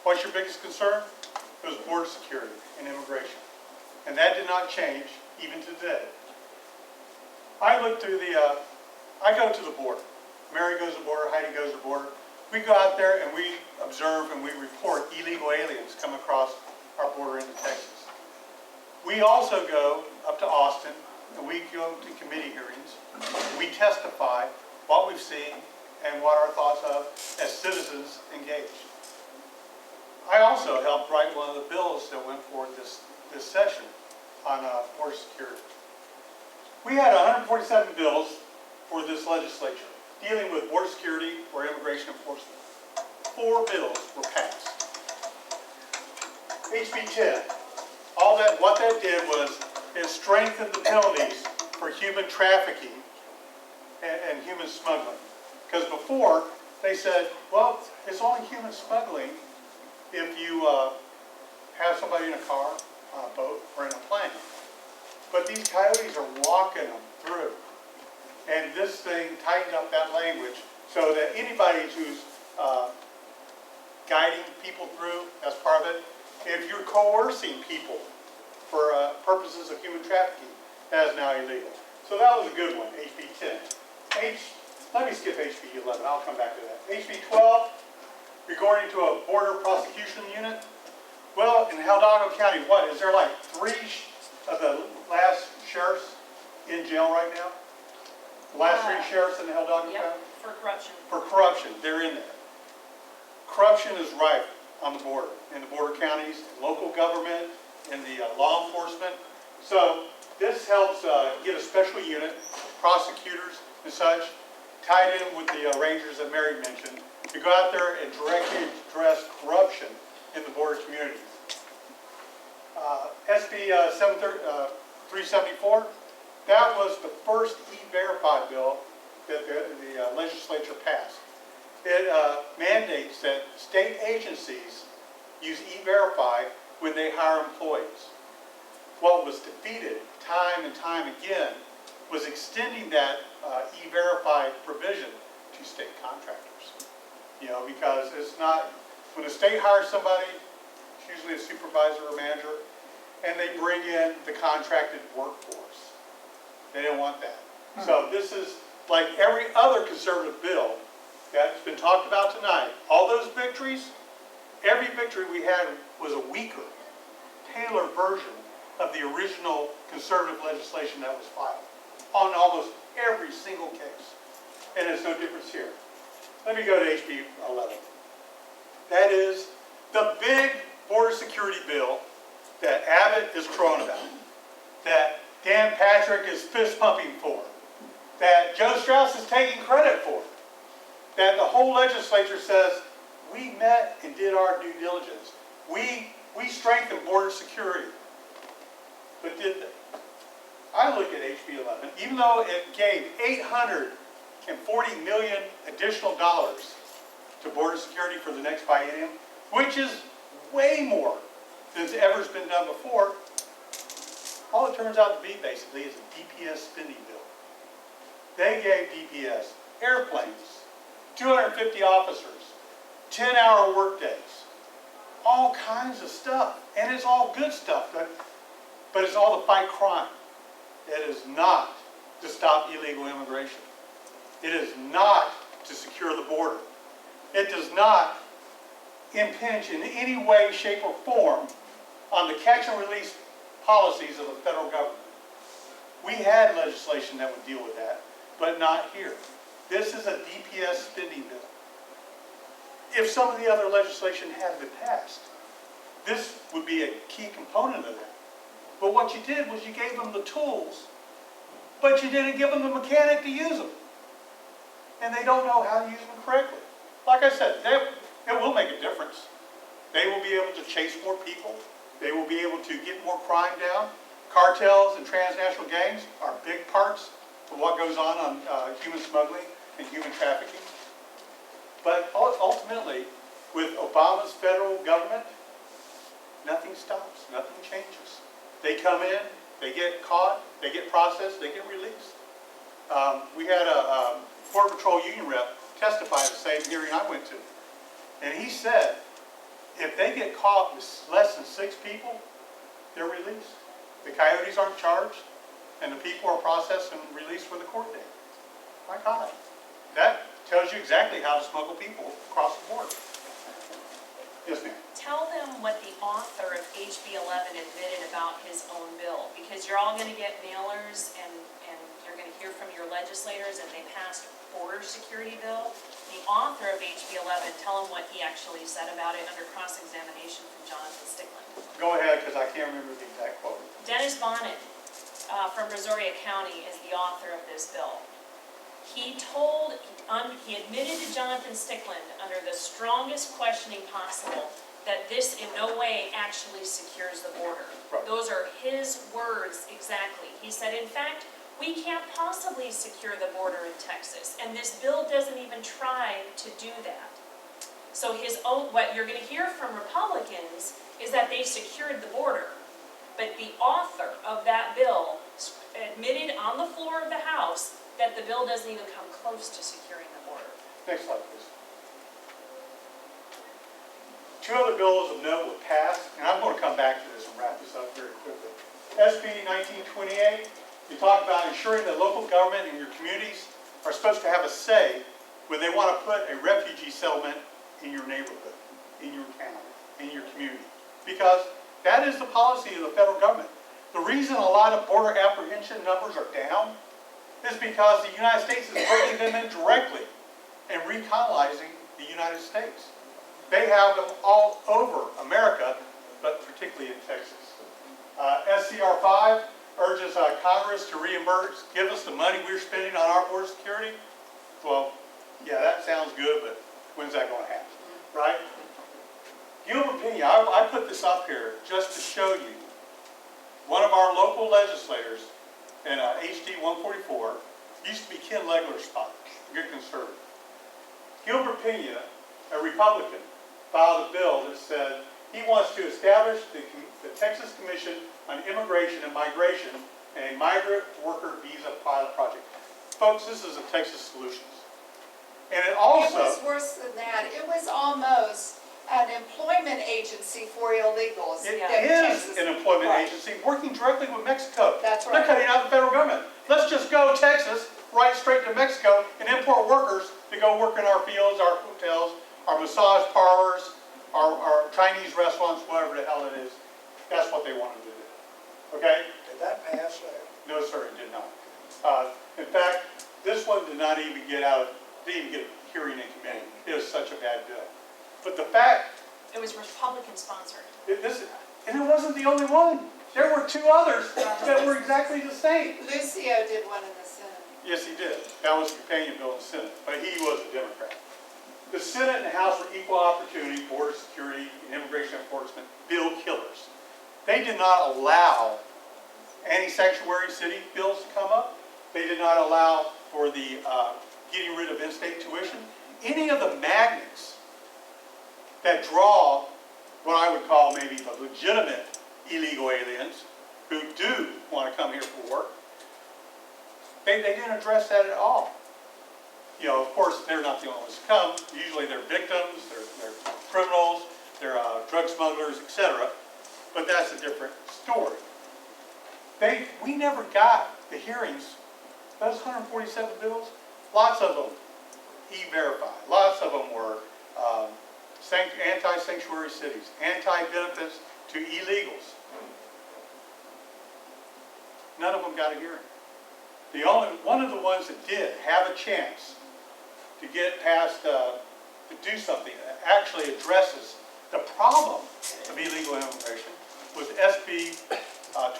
What's your biggest concern? It was border security and immigration. And that did not change even today. I look through I go to the border. Mary goes to the border, Heidi goes to the border. We go out there and we observe and we report illegal aliens come across our border into Texas. We also go up to Austin and we go to committee hearings. We testify what we've seen and what our thoughts of as citizens engaged. I also helped write one of the bills that went forward this session on border security. We had 147 bills for this legislature dealing with border security or immigration enforcement. 4 bills were passed. HB 10, what that did was it strengthened the penalties for human trafficking and human smuggling. Because before, they said, well, it's only human smuggling if you have somebody in a car, on a boat, or in a plane. But these coyotes are walking them through. And this thing tightened up that language so that anybody who's guiding people through, as part of it, if you're coercing people for purposes of human trafficking, that is now illegal. So that was a good one, HB 10. Let me skip HB 11, I'll come back to that. HB 12, regarding to a border prosecution unit. Well, in Hidalgo County, what, is there like 3 of the last sheriffs in jail right now? The last 3 sheriffs in Hidalgo County? For corruption. For corruption, they're in there. Corruption is rife on the border, in the border counties, local government, in the law enforcement. So this helps get a special unit, prosecutors and such, tied in with the rangers that Mary mentioned, to go out there and directly address corruption in the border community. SB 374, that was the first E-Verify bill that the legislature passed. It mandates that state agencies use E-Verify when they hire employees. What was defeated time and time again was extending that E-Verify provision to state contractors. You know, because it's not, when the state hires somebody, it's usually a supervisor or manager, and they bring in the contracted workforce. They don't want that. So this is like every other conservative bill that's been talked about tonight. All those victories, every victory we had was a weaker, tailored version of the original conservative legislation that was filed on almost every single case. And there's no difference here. Let me go to HB 11. That is the big border security bill that Abbott is crowing about, that Dan Patrick is fist pumping for, that Joe Strauss is taking credit for, that the whole legislature says, we met and did our due diligence. We strengthened border security. But did they? I look at HB 11, even though it gave $840 million additional dollars to border security for the next biennium, which is way more than ever's been done before. All it turns out to be basically is a DPS spending bill. They gave DPS airplanes, 250 officers, 10-hour workdays, all kinds of stuff. And it's all good stuff, but it's all to fight crime. It is not to stop illegal immigration. It is not to secure the border. It does not impinge in any way, shape, or form on the catch and release policies of the federal government. We had legislation that would deal with that, but not here. This is a DPS spending bill. If some of the other legislation had been passed, this would be a key component of that. But what you did was you gave them the tools, but you didn't give them the mechanic to use them. And they don't know how to use them correctly. Like I said, it will make a difference. They will be able to chase more people. They will be able to get more crime down. Cartels and transnational gangs are big parts of what goes on human smuggling and human trafficking. But ultimately, with Obama's federal government, nothing stops, nothing changes. They come in, they get caught, they get processed, they get released. We had a Border Patrol union rep testify at the same hearing I went to. And he said If they get caught with less than 6 people, they're released. The coyotes aren't charged, and the people are processed and released for the court date. My God, that tells you exactly how to smuggle people across the border. Yes, ma'am. Tell them what the author of HB 11 admitted about his own bill, because you're all going to get mailers and you're going to hear from your legislators that they passed border security bill. The author of HB 11, tell them what he actually said about it under cross-examination from Jonathan Stickland. Go ahead, because I can't remember the exact quote. Dennis Bonnet from Brazoria County is the author of this bill. He admitted to Jonathan Stickland under the strongest questioning possible that this in no way actually secures the border. Right. Those are his words exactly. He said, in fact, we can't possibly secure the border in Texas, and this bill doesn't even try to do that. So what you're going to hear from Republicans is that they secured the border, but the author of that bill admitted on the floor of the House that the bill doesn't even come close to securing the border. Next slide, please. 2 other bills of note were passed, and I'm going to come back to this and wrap this up very quickly. SB 1928, you talk about ensuring that local government and your communities are supposed to have a say when they want to put a refugee settlement in your neighborhood, in your town, in your community. Because that is the policy of the federal government. The reason a lot of border apprehension numbers are down is because the United States is bringing them in directly and recolonizing the United States. They have them all over America, but particularly in Texas. SCR 5 urges Congress to reimburse, give us the money we're spending on our border security. Well, yeah, that sounds good, but when's that going to happen, right? Gilbert Pena, I put this up here just to show you one of our local legislators in HD 144, used to be Ken Legler's spot, a good conservative. Gilbert Pena, a Republican, filed a bill that said he wants to establish the Texas Commission on Immigration and Migration and a migrant worker visa pilot project. Folks, this is a Texas Solutions. And it also... It was worse than that. It was almost an employment agency for illegals. It is an employment agency working directly with Mexico. That's right. They're cutting out the federal government. Let's just go Texas, right straight to Mexico, and import workers to go work in our fields, our hotels, our massage parlors, our Chinese restaurants, whatever the hell it is. That's what they wanted to do. Okay? Did that pass? No, sir, it did not. In fact, this one did not even get didn't even get a hearing in committee. It was such a bad bill. But the fact... It was Republican sponsored. And it wasn't the only one. There were 2 others that were exactly the same. Lucio did one in the Senate. Yes, he did. That was a companion bill in the Senate, but he was a Democrat. The Senate and the House were equal opportunity, border security, and immigration enforcement bill killers. They did not allow anti-sanctuary city bills to come up. They did not allow for the getting rid of in-state tuition. Any of the magnets that draw what I would call maybe the legitimate illegal aliens who do want to come here for work, they didn't address that at all. You know, of course, they're not the only ones to come. Usually they're victims, they're criminals, they're drug smugglers, etc. But that's a different story. We never got the hearings. Those 147 bills, lots of them E-Verify. Lots of them were anti-sanctuary cities, anti-benefits to illegals. None of them got a hearing. One of the ones that did have a chance to get past, to do something that actually addresses the problem of illegal immigration was SB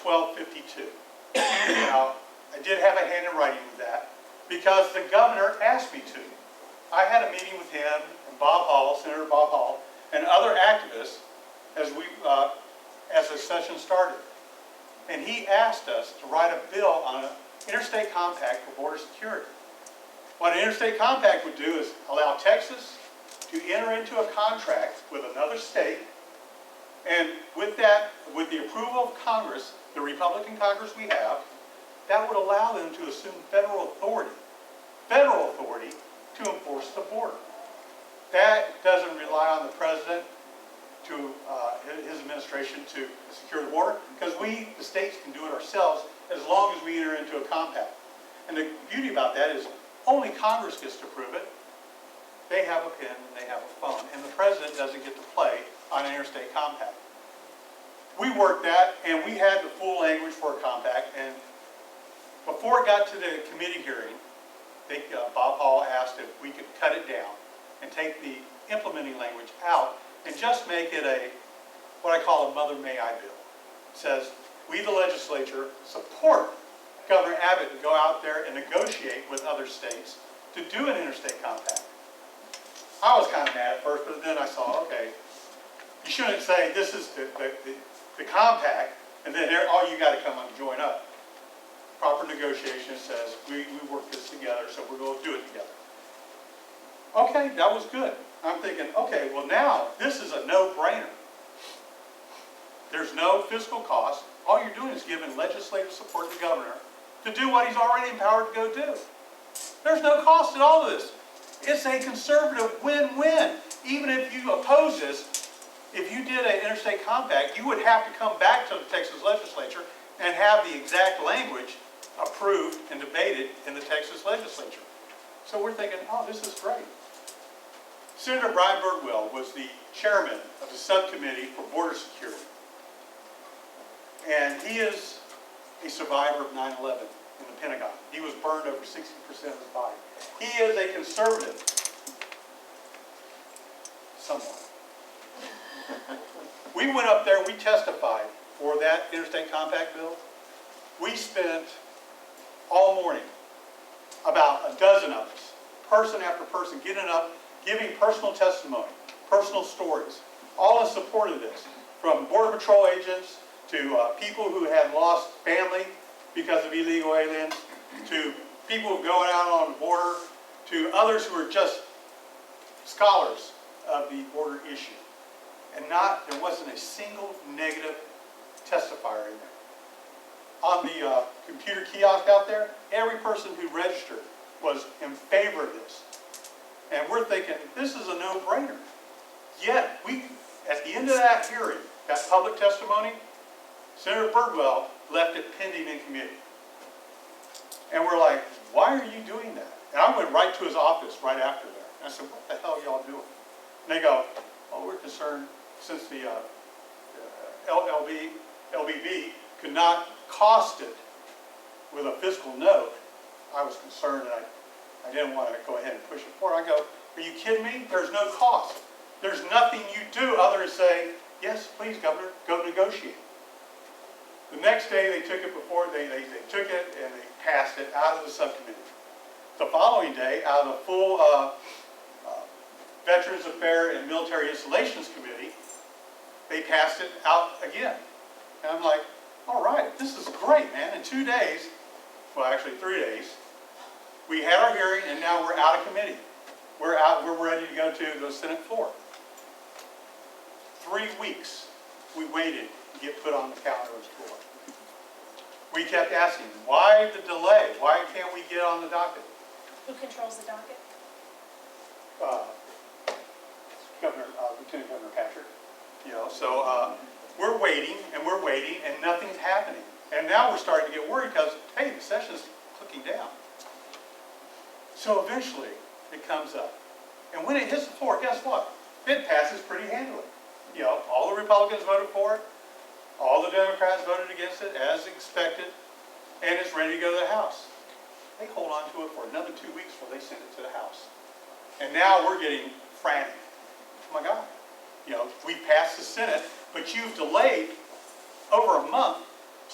1252. Now, I did have a hand in writing with that because the governor asked me to. I had a meeting with him and Bob Hall, Senator Bob Hall, and other activists as the session started. And he asked us to write a bill on an interstate compact for border security. What an interstate compact would do is allow Texas to enter into a contract with another state, and with that, with the approval of Congress, the Republican Congress we have, that would allow them to assume federal authority to enforce the border. That doesn't rely on the president to his administration to secure the border, because we, the states, can do it ourselves as long as we enter into a compact. And the beauty about that is only Congress gets to approve it. They have a pen and they have a phone, and the president doesn't get to play on an interstate compact. We worked that, and we had the full language for a compact, and before it got to the committee hearing, Bob Hall asked if we could cut it down and take the implementing language out and just make it what I call a Mother May I bill. It says, we the legislature support Governor Abbott to go out there and negotiate with other states to do an interstate compact. I was kind of mad at first, but then I saw, okay, you shouldn't say this is the compact, and then all you got to come and join up. Proper negotiation says we work this together, so we're going to do it together. Okay, that was good. I'm thinking, okay, well now this is a no-brainer. There's no fiscal cost. All you're doing is giving legislative support to the governor to do what he's already empowered to go do. There's no cost at all to this. It's a conservative win-win. Even if you oppose this, if you did an interstate compact, you would have to come back to the Texas legislature and have the exact language approved and debated in the Texas legislature. So we're thinking, oh, this is great. Senator Brian Birdwell was the chairman of the subcommittee for border security. And he is a survivor of 9/11 in the Pentagon. He was burned over 60% of his body. He is a conservative, somewhat. We went up there, we testified for that interstate compact bill. We spent all morning, about a dozen of us, person after person, getting up, giving personal testimony, personal stories, all in support of this, from Border Patrol agents to people who had lost family because of illegal aliens, to people going out on the border, to others who are just scholars of the border issue. And there wasn't a single negative testifier in there. On the computer kiosk out there, every person who registered was in favor of this. And we're thinking, this is a no-brainer. Yet, at the end of that hearing, that public testimony, Senator Birdwell left it pending in committee. And we're like, why are you doing that? And I went right to his office right after that. And I said, what the hell are y'all doing? And they go, oh, we're concerned since the LBB could not cost it with a fiscal note. I was concerned, and I didn't want to go ahead and push it forward. I go, are you kidding me? There's no cost. There's nothing you do other than say, yes, please, Governor, go negotiate. The next day they took it took it and they passed it out of the subcommittee. The following day, out of the full Veterans Affairs and Military Installations Committee, they passed it out again. And I'm like, all right, this is great, man. In 2 days, well, actually 3 days, we had our hearing, and now we're out of committee. We're ready to go to the Senate floor. 3 weeks we waited to get put on the calendar of the floor. We kept asking, why the delay? Why can't we get on the docket? Who controls the docket? Lieutenant Governor Patrick. So we're waiting and nothing's happening. And now we're starting to get worried because, hey, the session's clicking down. So eventually it comes up. And when it hits the floor, guess what? It passes pretty handily. All the Republicans voted for it. All the Democrats voted against it, as expected. And it's ready to go to the House. They hold on to it for another 2 weeks before they send it to the House. And now we're getting frantic. Oh my God. We passed the Senate, but you've delayed over a month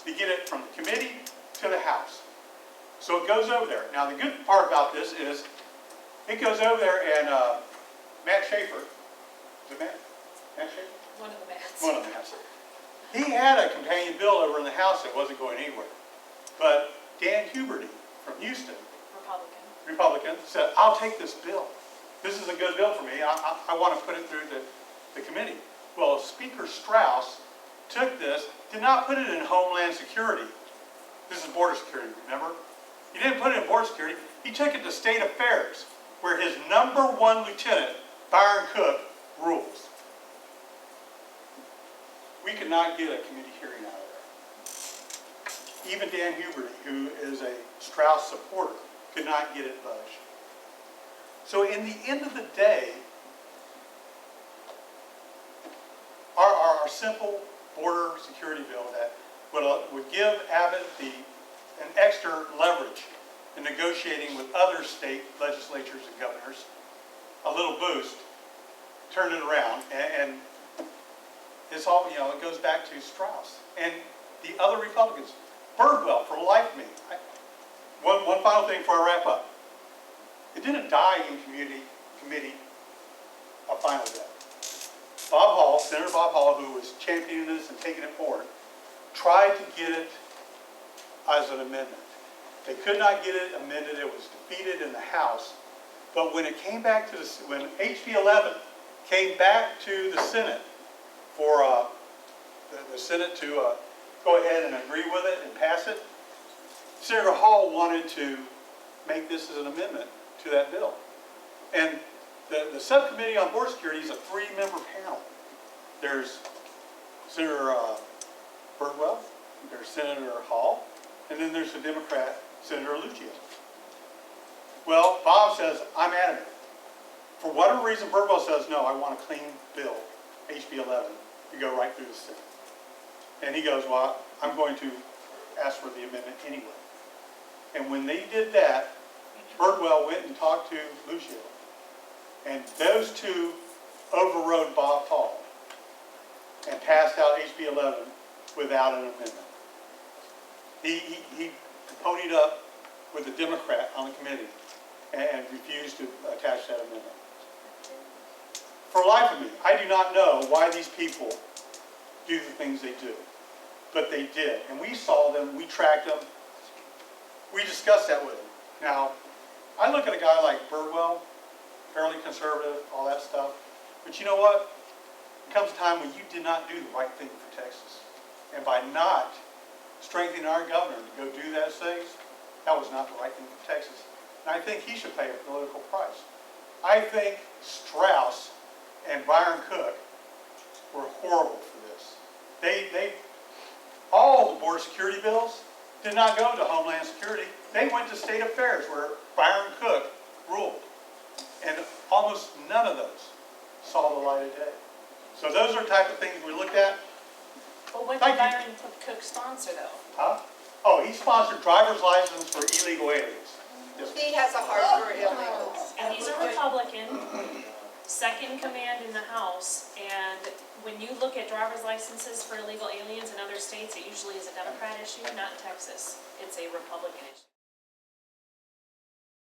to get it from the committee to the House. So it goes over there. Now the good part about this is it goes over there and Matt Schaefer, is it Matt? Matt Schaefer? One of the Matts. One of the Matts. He had a companion bill over in the House that wasn't going anywhere. But Dan Huberty from Houston, Republican, said, I'll take this bill. This is a good bill for me. I want to put it through the committee. Well, Speaker Strauss took this, did not put it in Homeland Security. This is border security, remember? He didn't put it in border security. He took it to State Affairs, where his #1 lieutenant, Byron Cook, rules. we could not get a committee hearing out of there. Even Dan Huberty, who is a Strauss supporter, could not get it budged. So in the end of the day, our simple border security bill that would give Abbott an extra leverage in negotiating with other state legislatures and governors, a little boost, turned it around, and it's all, it goes back to Strauss and the other Republicans. Birdwell, for the life of me. One final thing before I wrap up. It didn't die in committee a final death. Bob Hall, Senator Bob Hall, who was championing this and taking it forward, tried to get it as an amendment. They could not get it amended. It was defeated in the House. But when it came back to when HB 11 came back to the Senate for the Senate to go ahead and agree with it and pass it, Senator Hall wanted to make this as an amendment to that bill. And the subcommittee on border security is a 3-member panel. There's Senator Birdwell, there's Senator Hall, and then there's the Democrat, Senator Lucio. Well, Bob says, I'm adamant. For whatever reason, Birdwell says, no, I want a clean bill, HB 11, to go right through the Senate. And he goes, well, I'm going to ask for the amendment anyway. And when they did that, Birdwell went and talked to Lucio. And those two overrode Bob Hall and passed out HB 11 without an amendment. He ponied up with a Democrat on the committee and refused to attach that amendment. For the life of me, I do not know why these people do the things they do, but they did. And we saw them, we tracked them, we discussed that with them. Now, I look at a guy like Birdwell, fairly conservative, all that stuff, but you know what? There comes a time when you did not do the right thing for Texas. And by not strengthening our governor to go do those things, that was not the right thing for Texas. And I think he should pay a political price. I think Strauss and Byron Cook were horrible for this. All the border security bills did not go to Homeland Security. They went to State Affairs where Byron Cook ruled. And almost none of those saw the light of day. So those are the type of things we looked at. But what Thank did you. Byron Cook sponsor though? Huh? Oh, he sponsored driver's license for illegal aliens. Yes. He has a heart for illegals. And he's a Republican, second in command in the House, and when you look at driver's licenses for illegal aliens in other states, it usually is a Democrat issue, not Texas. It's a Republican issue.